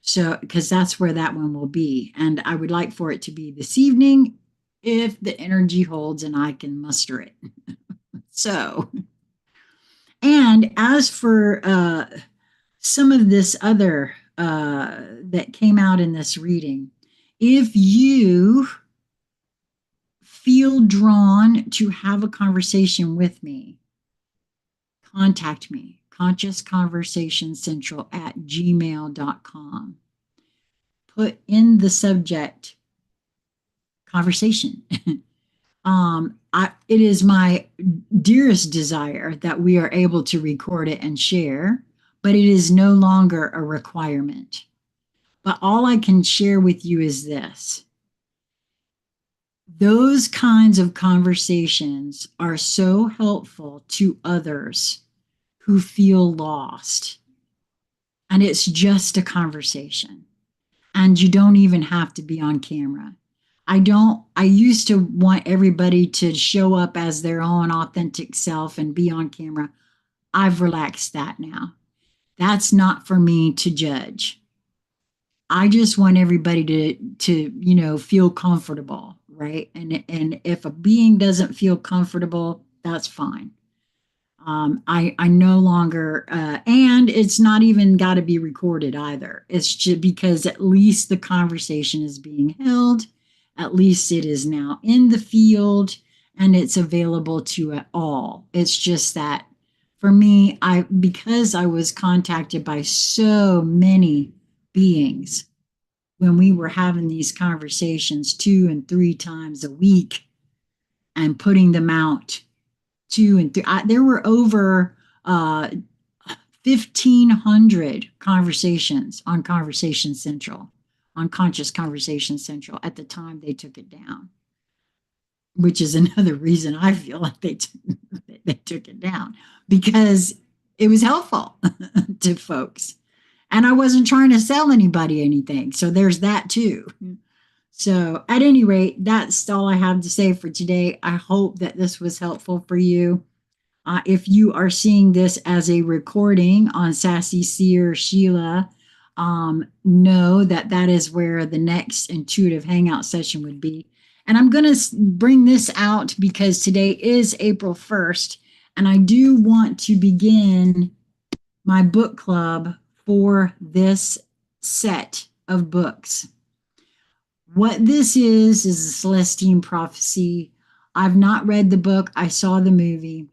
So, because that's where that one will be. And I would like for it to be this evening if the energy holds and I can muster it. So, and as for some of this other that came out in this reading, if you feel drawn to have a conversation with me, contact me, consciousconversationscentral@gmail.com. Put in the subject conversation. It is my dearest desire that we are able to record it and share, but it is no longer a requirement. But all I can share with you is this. Those kinds of conversations are so helpful to others who feel lost. And it's just a conversation. And you don't even have to be on camera. I used to want everybody to show up as their own authentic self and be on camera. I've relaxed that now. That's not for me to judge. I just want everybody to feel comfortable, right? And if a being doesn't feel comfortable, that's fine. I no longer, and it's not even got to be recorded either. It's just because at least the conversation is being held. At least it is now in the field and it's available to all. It's just that for me, because I was contacted by so many beings when we were having these conversations 2 and 3 times a week and putting them out 2 and 3. There were over 1,500 conversations on Conversation Central, on Conscious Conversation Central at the time they took it down, which is another reason I feel like they took it down, because it was helpful to folks. And I wasn't trying to sell anybody anything. So there's that too. So at any rate, that's all I have to say for today. I hope that this was helpful for you. If you are seeing this as a recording on Sassy Seer Sheila, know that that is where the next intuitive hangout session would be. And I'm going to bring this out because today is April 1st, and I do want to begin my book club for this set of books. What this is a Celestine Prophecy. I've not read the book. I saw the movie.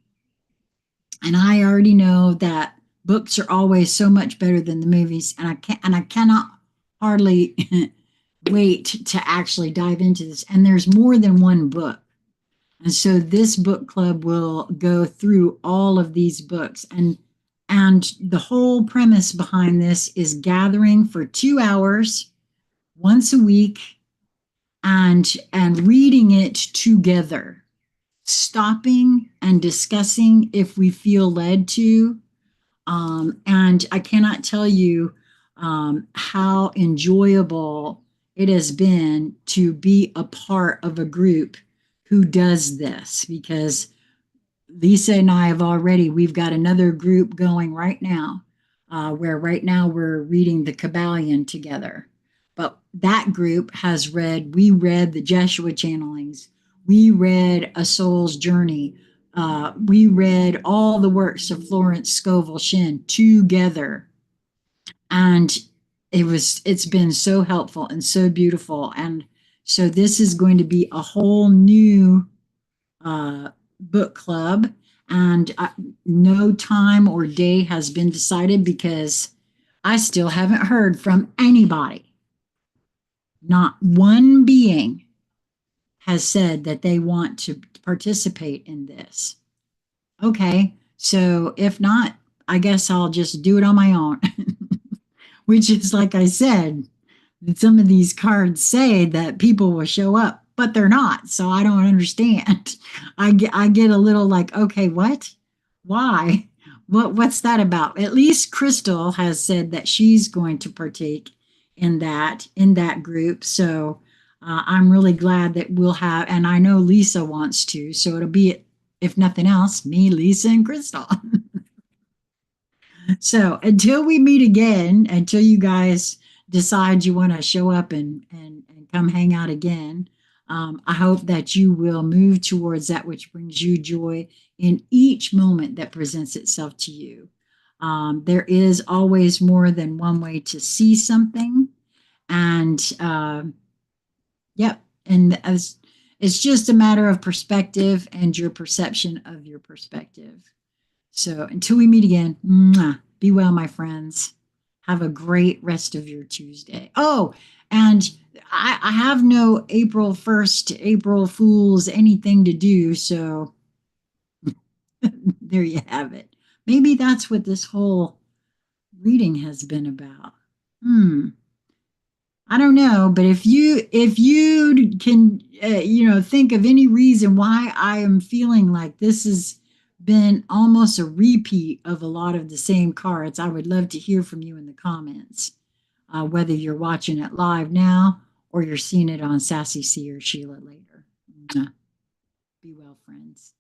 And I already know that books are always so much better than the movies. And I cannot hardly wait to actually dive into this. And there's more than one book. And so this book club will go through all of these books. And the whole premise behind this is gathering for 2 hours once a week and reading it together, stopping and discussing if we feel led to. And I cannot tell you how enjoyable it has been to be a part of a group who does this, because Lisa and I we've got another group going right now, where right now we're reading the Kabbalion together. But that group we read the Jeshua channelings. We read A Soul's Journey. We read all the works of Florence Scovel Shinn together, and it's been so helpful and so beautiful. And so this is going to be a whole new uh, book club, and no time or day has been decided because I still haven't heard from anybody. Not one being has said that they want to participate in this. Okay, so if not, I guess I'll just do it on my own. Which is, like I said, some of these cards say that people will show up, but they're not. So I don't understand. I get a little like, okay, what? Why? What's that about? At least Crystal has said that she's going to partake in that group. So I'm really glad that we'll have, and I know Lisa wants to. So it'll be, if nothing else, me, Lisa, and Crystal. So until we meet again, until you guys decide you want to show up and come hang out again, I hope that you will move towards that which brings you joy in each moment that presents itself to you. There is always more than one way to see something. And yep, and as it's just a matter of perspective and your perception of your perspective. So until we meet again, mwah, be well, my friends. Have a great rest of your Tuesday. Oh, and I have no April 1st, April Fools, anything to do. So there you have it. Maybe that's what this whole reading has been about. Hmm. I don't know, but if you can think of any reason why I am feeling like this has been almost a repeat of a lot of the same cards, I would love to hear from you in the comments. Whether you're watching it live now or you're seeing it on Sassy C or Sheila later. Be well, friends.